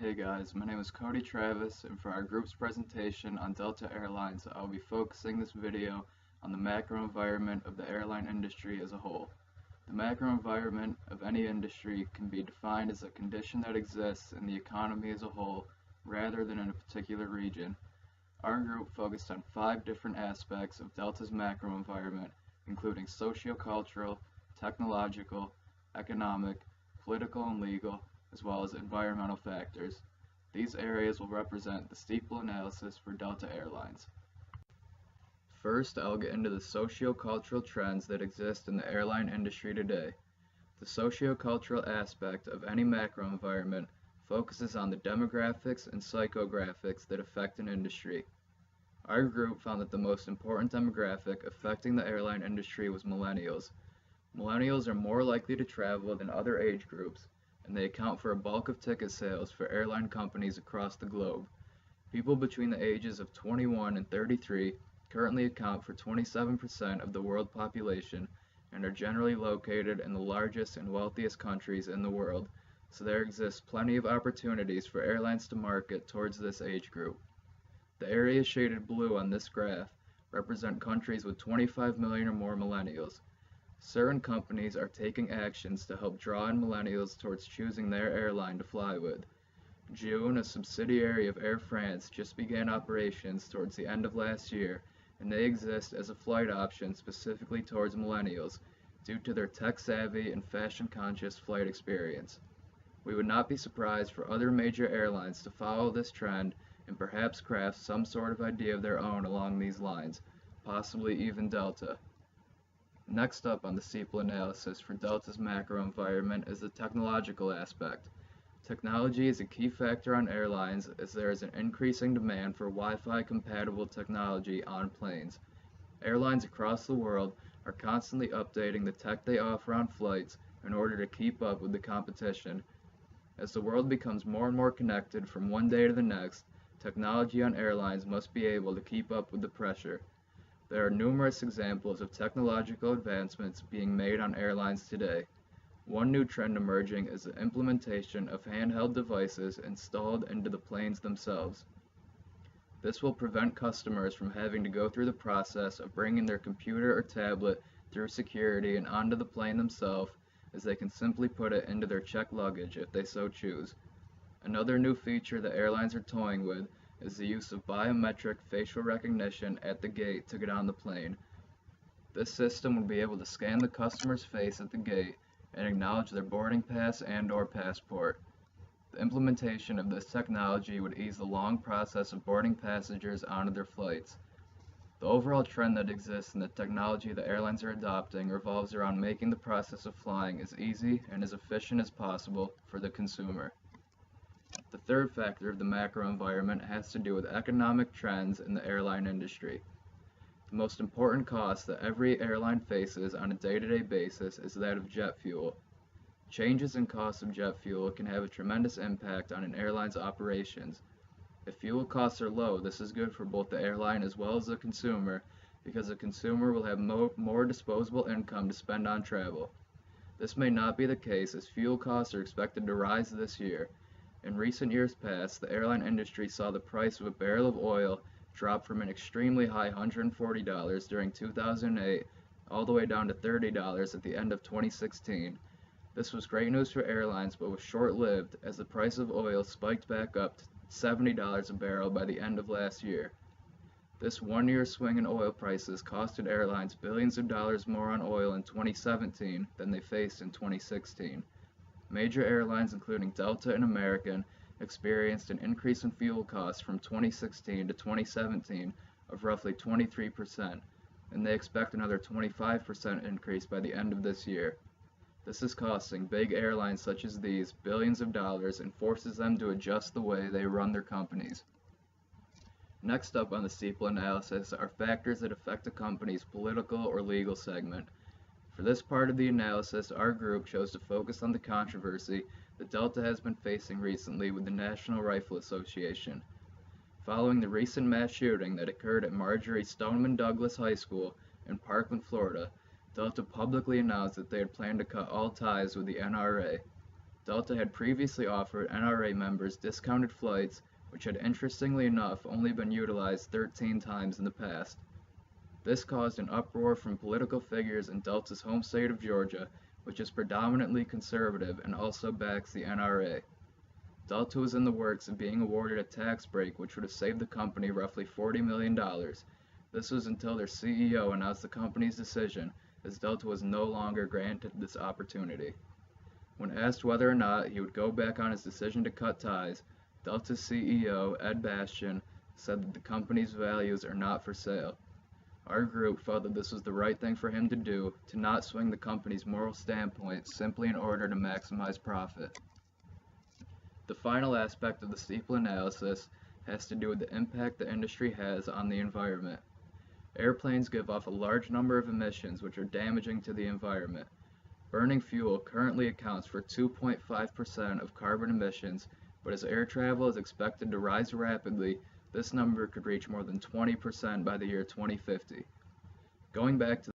Hey guys, my name is Cody Travis, and for our group's presentation on Delta Airlines, I'll be focusing this video on the macro environment of the airline industry as a whole. The macro environment of any industry can be defined as a condition that exists in the economy as a whole rather than in a particular region. Our group focused on 5 different aspects of Delta's macro environment, including sociocultural, technological, economic, political and legal, as well as environmental factors. These areas will represent the STEPLE analysis for Delta Airlines. First, I'll get into the socio-cultural trends that exist in the airline industry today. The socio-cultural aspect of any macro environment focuses on the demographics and psychographics that affect an industry. Our group found that the most important demographic affecting the airline industry was millennials. Millennials are more likely to travel than other age groups, and they account for a bulk of ticket sales for airline companies across the globe. People between the ages of 21 and 33 currently account for 27% of the world population and are generally located in the largest and wealthiest countries in the world, so there exists plenty of opportunities for airlines to market towards this age group. The areas shaded blue on this graph represent countries with 25 million or more millennials. Certain companies are taking actions to help draw in millennials towards choosing their airline to fly with. Joon, a subsidiary of Air France, just began operations towards the end of last year, and they exist as a flight option specifically towards millennials due to their tech-savvy and fashion-conscious flight experience. We would not be surprised for other major airlines to follow this trend and perhaps craft some sort of idea of their own along these lines, possibly even Delta. Next up on the STEPLE analysis for Delta's macro environment is the technological aspect. Technology is a key factor on airlines as there is an increasing demand for Wi-Fi compatible technology on planes. Airlines across the world are constantly updating the tech they offer on flights in order to keep up with the competition. As the world becomes more and more connected from one day to the next, technology on airlines must be able to keep up with the pressure. There are numerous examples of technological advancements being made on airlines today. One new trend emerging is the implementation of handheld devices installed into the planes themselves. This will prevent customers from having to go through the process of bringing their computer or tablet through security and onto the plane themselves, as they can simply put it into their checked luggage if they so choose. Another new feature the airlines are toying with is the use of biometric facial recognition at the gate to get on the plane. This system will be able to scan the customer's face at the gate and acknowledge their boarding pass and/or passport. The implementation of this technology would ease the long process of boarding passengers onto their flights. The overall trend that exists in the technology the airlines are adopting revolves around making the process of flying as easy and as efficient as possible for the consumer. The third factor of the macro environment has to do with economic trends in the airline industry. The most important cost that every airline faces on a day-to-day basis is that of jet fuel. Changes in cost of jet fuel can have a tremendous impact on an airline's operations. If fuel costs are low, this is good for both the airline as well as the consumer, because the consumer will have more disposable income to spend on travel. This may not be the case as fuel costs are expected to rise this year. In recent years past, the airline industry saw the price of a barrel of oil drop from an extremely high $140 during 2008 all the way down to $30 at the end of 2016. This was great news for airlines but was short-lived as the price of oil spiked back up to $70 a barrel by the end of last year. This one-year swing in oil prices costed airlines billions of dollars more on oil in 2017 than they faced in 2016. Major airlines including Delta and American experienced an increase in fuel costs from 2016 to 2017 of roughly 23%, and they expect another 25% increase by the end of this year. This is costing big airlines such as these billions of dollars and forces them to adjust the way they run their companies. Next up on the STEPLE analysis are factors that affect a company's political or legal segment. For this part of the analysis, our group chose to focus on the controversy that Delta has been facing recently with the National Rifle Association. Following the recent mass shooting that occurred at Marjory Stoneman Douglas High School in Parkland, Florida, Delta publicly announced that they had planned to cut all ties with the NRA. Delta had previously offered NRA members discounted flights, which had interestingly enough only been utilized 13 times in the past. This caused an uproar from political figures in Delta's home state of Georgia, which is predominantly conservative and also backs the NRA. Delta was in the works of being awarded a tax break which would have saved the company roughly $40 million. This was until their CEO announced the company's decision, as Delta was no longer granted this opportunity. When asked whether or not he would go back on his decision to cut ties, Delta's CEO, Ed Bastian, said that the company's values are not for sale. Our group felt that this was the right thing for him to do, to not swing the company's moral standpoint simply in order to maximize profit. The final aspect of the STEPLE analysis has to do with the impact the industry has on the environment. Airplanes give off a large number of emissions which are damaging to the environment. Burning fuel currently accounts for 2.5% of carbon emissions, but as air travel is expected to rise rapidly, this number could reach more than 20% by the year 2050. Going back to